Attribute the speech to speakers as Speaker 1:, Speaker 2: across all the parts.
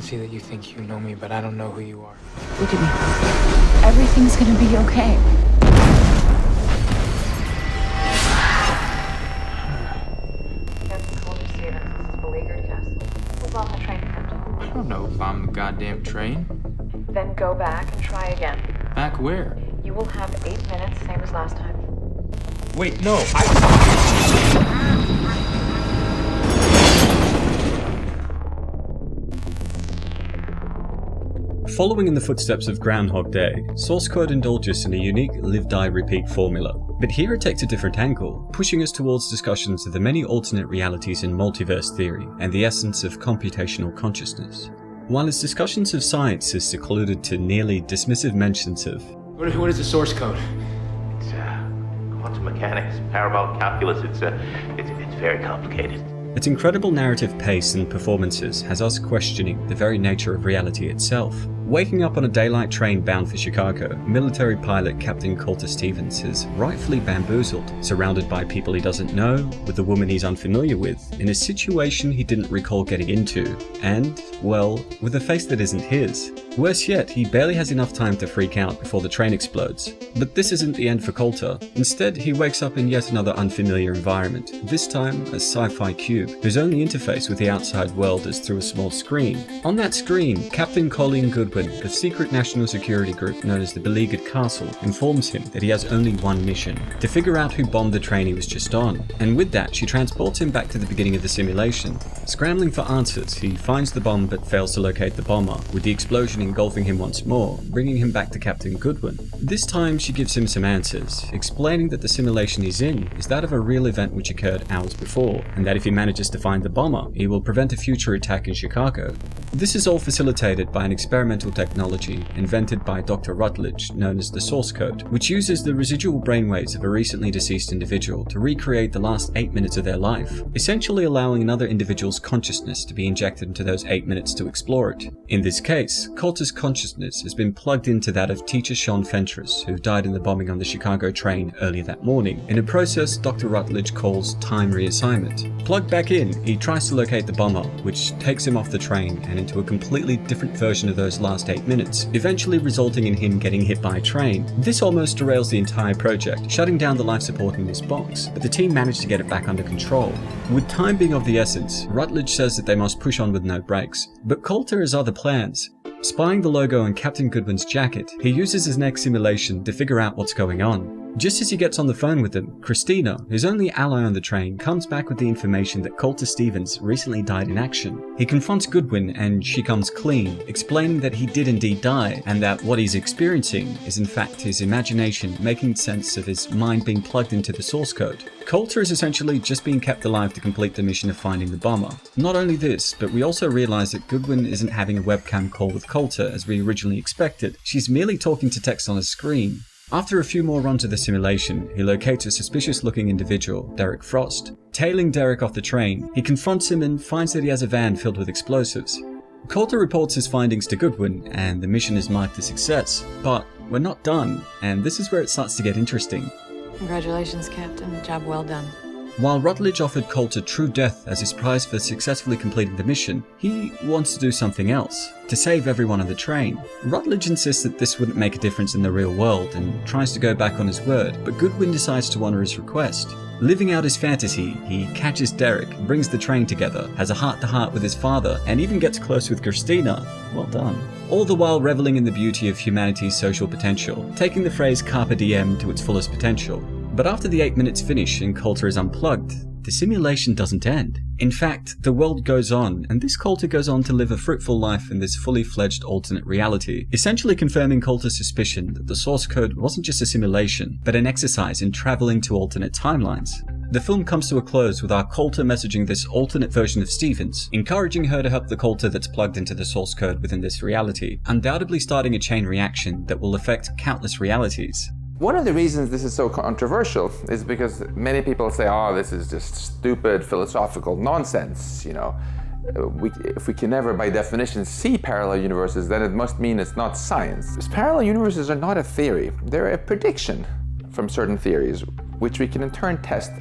Speaker 1: see that you think you know me, but I don't know who you are.
Speaker 2: Look at me. Everything's gonna be okay.
Speaker 3: Captain Colter Stevens, this is Beleaguered Castle. Who's on the train, Captain?
Speaker 1: I don't know if I'm the goddamn train.
Speaker 3: Then go back and try again.
Speaker 1: Back where?
Speaker 3: You will have 8 minutes, same as last time.
Speaker 1: Wait, no,
Speaker 4: Following in the footsteps of Groundhog Day, source code indulges in a unique live-die-repeat formula. But here it takes a different angle, pushing us towards discussions of the many alternate realities in multiverse theory and the essence of computational consciousness. While its discussions of science is secluded to nearly dismissive mentions of
Speaker 1: What is the source code?
Speaker 5: It's quantum mechanics, parabolic calculus. It's very complicated.
Speaker 4: its incredible narrative pace and performances has us questioning the very nature of reality itself. Waking up on a daylight train bound for Chicago, military pilot Captain Colter Stevens is rightfully bamboozled, surrounded by people he doesn't know, with a woman he's unfamiliar with, in a situation he didn't recall getting into, and, well, with a face that isn't his. Worse yet, he barely has enough time to freak out before the train explodes. But this isn't the end for Colter. Instead, he wakes up in yet another unfamiliar environment, this time a sci-fi cube, whose only interface with the outside world is through a small screen. On that screen, Captain Colleen Goodwin, the secret national security group known as the Beleaguered Castle, informs him that he has only one mission: to figure out who bombed the train he was just on. And with that, she transports him back to the beginning of the simulation. Scrambling for answers, he finds the bomb but fails to locate the bomber, with the explosion engulfing him once more, bringing him back to Captain Goodwin. This time she gives him some answers, explaining that the simulation he's in is that of a real event which occurred hours before, and that if he manages to find the bomber, he will prevent a future attack in Chicago. This is all facilitated by an experimental technology invented by Dr. Rutledge known as the source code, which uses the residual brainwaves of a recently deceased individual to recreate the last 8 minutes of their life, essentially allowing another individual's consciousness to be injected into those 8 minutes to explore it. In this case, Colter's consciousness has been plugged into that of teacher Sean Fentress, who died in the bombing on the Chicago train earlier that morning, in a process Dr. Rutledge calls time reassignment. Plugged back in, he tries to locate the bomber, which takes him off the train and into a completely different version of those last 8 minutes, eventually resulting in him getting hit by a train. This almost derails the entire project, shutting down the life support in this box, but the team managed to get it back under control. With time being of the essence, Rutledge says that they must push on with no brakes, but Colter has other plans. Spying the logo on Captain Goodwin's jacket, he uses his next simulation to figure out what's going on. Just as he gets on the phone with them, Christina, his only ally on the train, comes back with the information that Colter Stevens recently died in action. He confronts Goodwin and she comes clean, explaining that he did indeed die, and that what he's experiencing is in fact his imagination making sense of his mind being plugged into the source code. Colter is essentially just being kept alive to complete the mission of finding the bomber. Not only this, but we also realize that Goodwin isn't having a webcam call with Colter as we originally expected. She's merely talking to text on a screen. After a few more runs of the simulation, he locates a suspicious-looking individual, Derek Frost. Tailing Derek off the train, he confronts him and finds that he has a van filled with explosives. Colter reports his findings to Goodwin, and the mission is marked a success. But we're not done, and this is where it starts to get interesting.
Speaker 3: Congratulations, Captain. Job well done.
Speaker 4: While Rutledge offered Colter true death as his prize for successfully completing the mission, he wants to do something else, to save everyone on the train. Rutledge insists that this wouldn't make a difference in the real world and tries to go back on his word, but Goodwin decides to honor his request. Living out his fantasy, he catches Derek, brings the train together, has a heart-to-heart with his father, and even gets close with Christina. Well done. All the while reveling in the beauty of humanity's social potential, taking the phrase carpe diem to its fullest potential. But after the 8 minutes finish and Colter is unplugged, the simulation doesn't end. In fact, the world goes on, and this Colter goes on to live a fruitful life in this fully fledged alternate reality, essentially confirming Colter's suspicion that the source code wasn't just a simulation, but an exercise in traveling to alternate timelines. The film comes to a close with our Colter messaging this alternate version of Stevens, encouraging her to help the Colter that's plugged into the source code within this reality, undoubtedly starting a chain reaction that will affect countless realities.
Speaker 6: One of the reasons this is so controversial is because many people say, oh, this is just stupid philosophical nonsense, you know. If we can never, by definition, see parallel universes, then it must mean it's not science. Because parallel universes are not a theory. They're a prediction from certain theories, which we can in turn test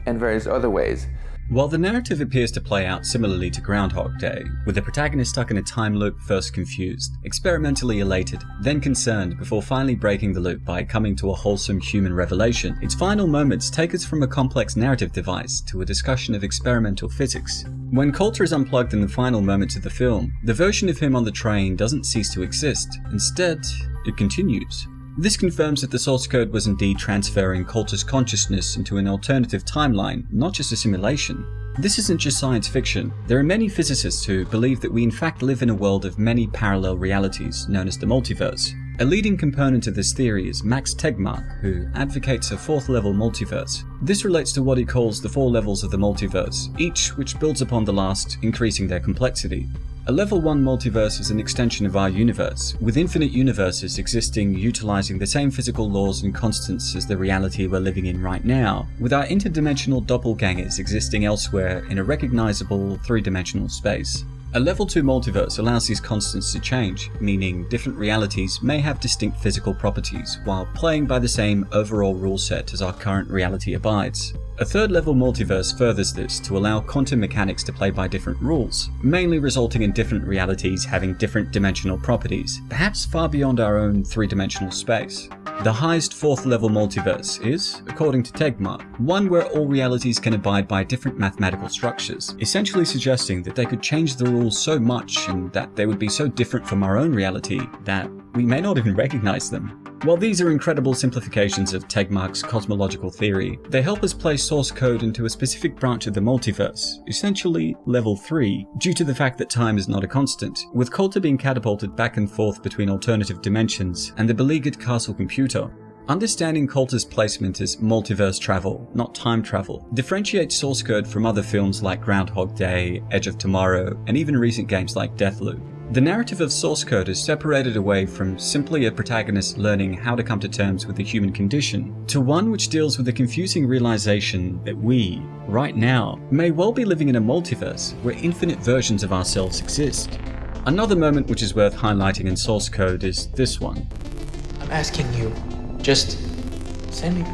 Speaker 6: in various other ways.
Speaker 4: While the narrative appears to play out similarly to Groundhog Day, with the protagonist stuck in a time loop, first confused, experimentally elated, then concerned, before finally breaking the loop by coming to a wholesome human revelation, its final moments take us from a complex narrative device to a discussion of experimental physics. When Coulter is unplugged in the final moments of the film, the version of him on the train doesn't cease to exist. Instead, it continues. This confirms that the source code was indeed transferring Coulter's consciousness into an alternative timeline, not just a simulation. This isn't just science fiction. There are many physicists who believe that we in fact live in a world of many parallel realities, known as the multiverse. A leading component of this theory is Max Tegmark, who advocates a fourth-level multiverse. This relates to what he calls the 4 levels of the multiverse, each which builds upon the last, increasing their complexity. A level 1 multiverse is an extension of our universe, with infinite universes existing utilizing the same physical laws and constants as the reality we're living in right now, with our interdimensional doppelgangers existing elsewhere in a recognizable 3-dimensional space. A level 2 multiverse allows these constants to change, meaning different realities may have distinct physical properties, while playing by the same overall rule set as our current reality abides. A 3rd level multiverse furthers this to allow quantum mechanics to play by different rules, mainly resulting in different realities having different dimensional properties, perhaps far beyond our own 3-dimensional space. The highest 4th level multiverse is, according to Tegmark, one where all realities can abide by different mathematical structures, essentially suggesting that they could change the rules so much and that they would be so different from our own reality that we may not even recognize them. While these are incredible simplifications of Tegmark's cosmological theory, they help us place source code into a specific branch of the multiverse, essentially level 3, due to the fact that time is not a constant, with Coulter being catapulted back and forth between alternative dimensions and the beleaguered castle computer. Understanding Coulter's placement as multiverse travel, not time travel, differentiates source code from other films like Groundhog Day, Edge of Tomorrow, and even recent games like Deathloop. The narrative of source code is separated away from simply a protagonist learning how to come to terms with the human condition, to one which deals with the confusing realization that we, right now, may well be living in a multiverse where infinite versions of ourselves exist. Another moment which is worth highlighting in source code is this one.
Speaker 1: I'm asking you, just send me.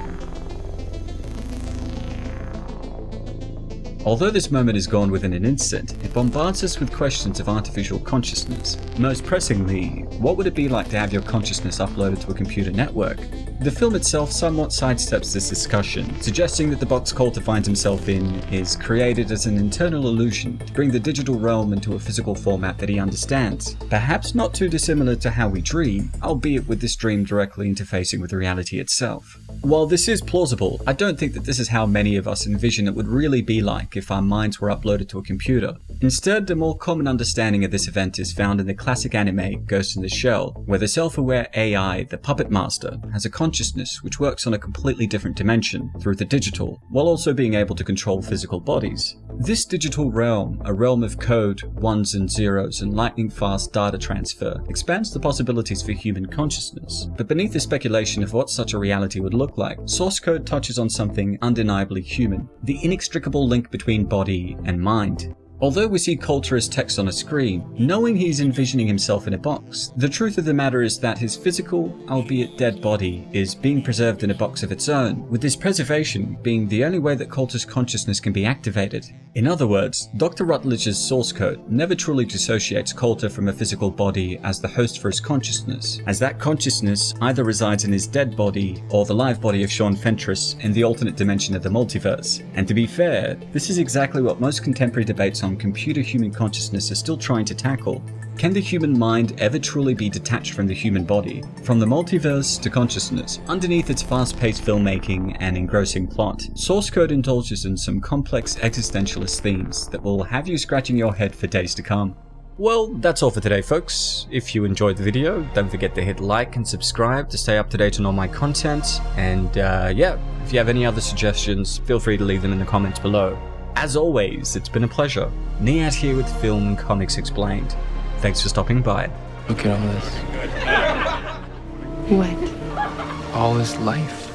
Speaker 4: Although this moment is gone within an instant, it bombards us with questions of artificial consciousness. Most pressingly, what would it be like to have your consciousness uploaded to a computer network? The film itself somewhat sidesteps this discussion, suggesting that the box Coulter finds himself in is created as an internal illusion to bring the digital realm into a physical format that he understands. Perhaps not too dissimilar to how we dream, albeit with this dream directly interfacing with reality itself. While this is plausible, I don't think that this is how many of us envision it would really be like if our minds were uploaded to a computer. Instead, a more common understanding of this event is found in the classic anime Ghost in the Shell, where the self-aware AI, the puppet master, has a consciousness which works on a completely different dimension, through the digital, while also being able to control physical bodies. This digital realm, a realm of code, ones and zeros, and lightning-fast data transfer, expands the possibilities for human consciousness. But beneath the speculation of what such a reality would look like, source code touches on something undeniably human, the inextricable link between body and mind. Although we see Coulter as text on a screen, knowing he's envisioning himself in a box, the truth of the matter is that his physical, albeit dead body, is being preserved in a box of its own, with this preservation being the only way that Coulter's consciousness can be activated. In other words, Dr. Rutledge's source code never truly dissociates Coulter from a physical body as the host for his consciousness, as that consciousness either resides in his dead body or the live body of Sean Fentress in the alternate dimension of the multiverse. And to be fair, this is exactly what most contemporary debates on computer-human consciousness are still trying to tackle. Can the human mind ever truly be detached from the human body? From the multiverse to consciousness, underneath its fast-paced filmmaking and engrossing plot, source code indulges in some complex existentialist themes that will have you scratching your head for days to come. Well, that's all for today, folks. If you enjoyed the video, don't forget to hit like and subscribe to stay up to date on all my content. And yeah, if you have any other suggestions, feel free to leave them in the comments below. As always, it's been a pleasure. Niyat here with Film Comics Explained. Thanks for stopping by.
Speaker 1: Look at all this.
Speaker 2: What?
Speaker 1: All this life.